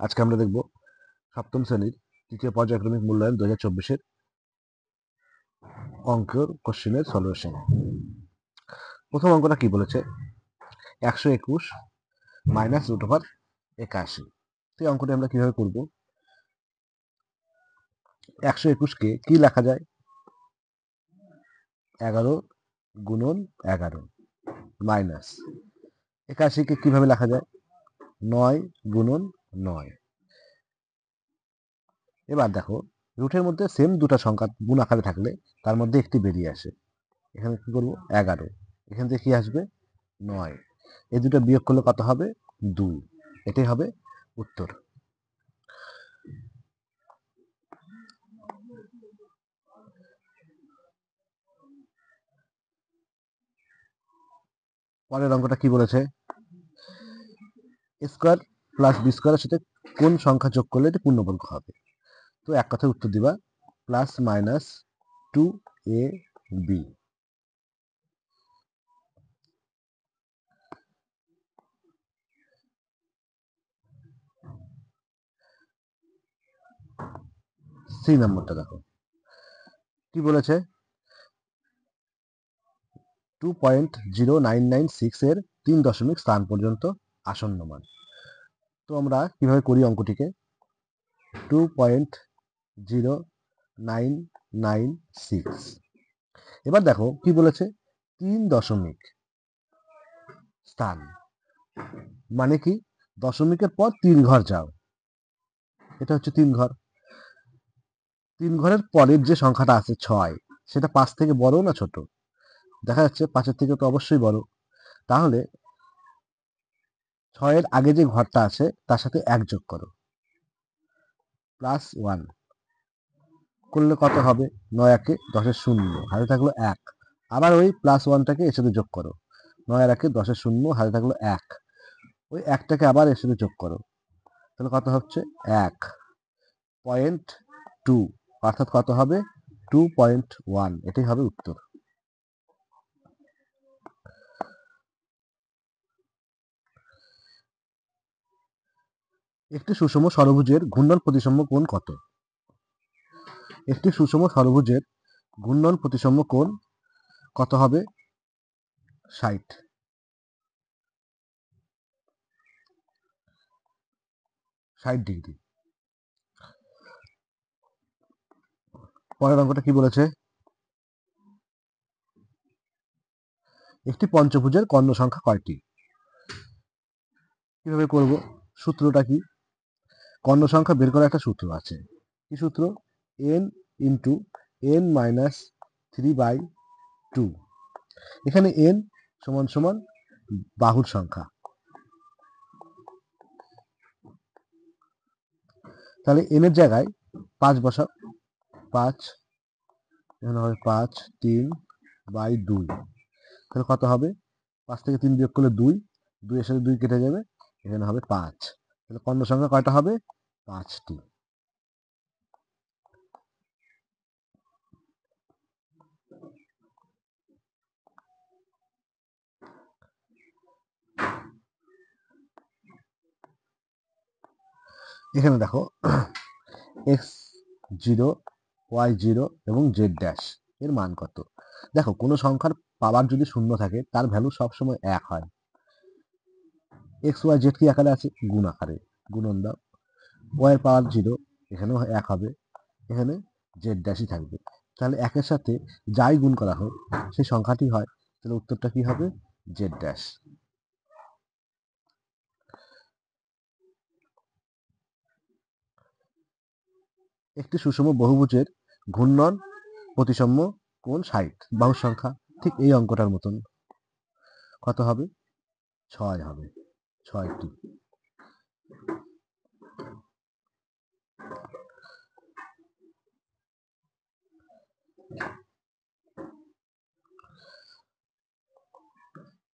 আজকে আমরা দেখব সপ্তম শ্রেণীর তৃতীয় পর্যায়ক্রমিক মূল্যায়ন 2024-এর অঙ্কের কোশ্চেনের সলিউশন। প্রথম অঙ্কটা কি বলেছে? 121 মাইনাস রুট ওভার 81। সেই অঙ্কটি আমরা কিভাবে করব? 121-কে কি লেখা যায়? 11 গুণন 11 মাইনাস 81-কে কিভাবে লেখা যায়? 9 গুণন 9। এবার দেখো, রুটের মধ্যে সেম দুটো সংখ্যা গুণ আকারে থাকলে তার মধ্যে একটি বেরিয়ে আসে। এখানে কি করব? 11, এখান থেকে কি আসবে? 9। এই দুটো বিয়োগ করলে কত হবে? 2। এটাই হবে উত্তর। পরের অঙ্কটা কি বলেছে? a স্কয়ার প্লাস b স্কয়ারের সাথে কোন সংখ্যা যোগ করলে এটি পূর্ণবর্গ হবে? তো এক কথায় উত্তর দিবা প্লাস মাইনাস 2ab। সি নম্বরটা দেখো কি বলেছে? 2.0996 এর 3 দশমিক স্থান পর্যন্ত আসন্ন মান। তো আমরা কিভাবে করি অঙ্কটিকে? 2.0996। এবার দেখো কি বলেছে? 3 দশমিক স্থান মানে কি? দশমিকের পর 3 ঘর যাও, এটা হচ্ছে 3 ঘর। 3 ঘরের পরের যে সংখ্যাটা আছে 6, সেটা 5 থেকে বড় না ছোট? দেখা যাচ্ছে 5-এর থেকে তো অবশ্যই বড়। তাহলে 6-এর আগে যে ঘরটা আছে তার সাথে 1 যোগ করো, +1 করলে কত হবে? 9 × 10 0, হাতে থাকলো 1। আবার ওই +1টাকে এর সাথে যোগ করো, 9 × 10 0, হাতে থাকলো 1। ওই 1টাকে আবার এর সাথে যোগ করো, তাহলে কত হচ্ছে? 1.2, অর্থাৎ কত হবে? 2.1। এটাই হবে উত্তর। একটি সুষম ষড়ভুজের ঘূর্ণন প্রতিসম কোণ কত? একটি সুষম ষড়ভুজের ঘূর্ণন প্রতিসম কোণ কত হবে? 60 ডিগ্রি। পরের অঙ্কটা কি বলেছে? একটি পঞ্চভুজের কর্ণ সংখ্যা কয়টি? কিভাবে করব? সূত্রটা কি? কর্ণ সংখ্যা বের করার একটা সূত্র আছে। কি সূত্র? n × n-3/2। এখানে n সমান সমান বাহুর সংখ্যা, তাহলে n এর জায়গায় 5 বসাও। 5, এখানে হবে 5, 3/2। তাহলে কত হবে? 5 থেকে 3 বিয়োগ করলে 2, 2 এর সাথে 2 কেটে যাবে, এখানে হবে 5। তাহলে কর্ণ সংখ্যা কয়টা হবে? 5টি। এখানে দেখো x0, y0 এবং z' এর মান কত? দেখো, কোনো সংখ্যার পাওয়ার যদি শূন্য থাকে তার ভ্যালু সবসময় 1 হয়। x y z কি আকারে আছে? গুণ আকারে, গুণন দাও। y এর পাওয়ার 0, এখানেও 1 হবে, এখানে z' থাকবে। তাহলে 1 এর সাথে যাই গুণ করা হোক সেই সংখ্যাটি হয়, তাহলে উত্তরটা কি হবে? z'। একটি সুষম বহুভুজের ঘূর্ণন প্রতিসম কোণ 60, বাহুর সংখ্যা ঠিক এই অঙ্কটার মতন। কত হবে? 6 হবে, 6টি।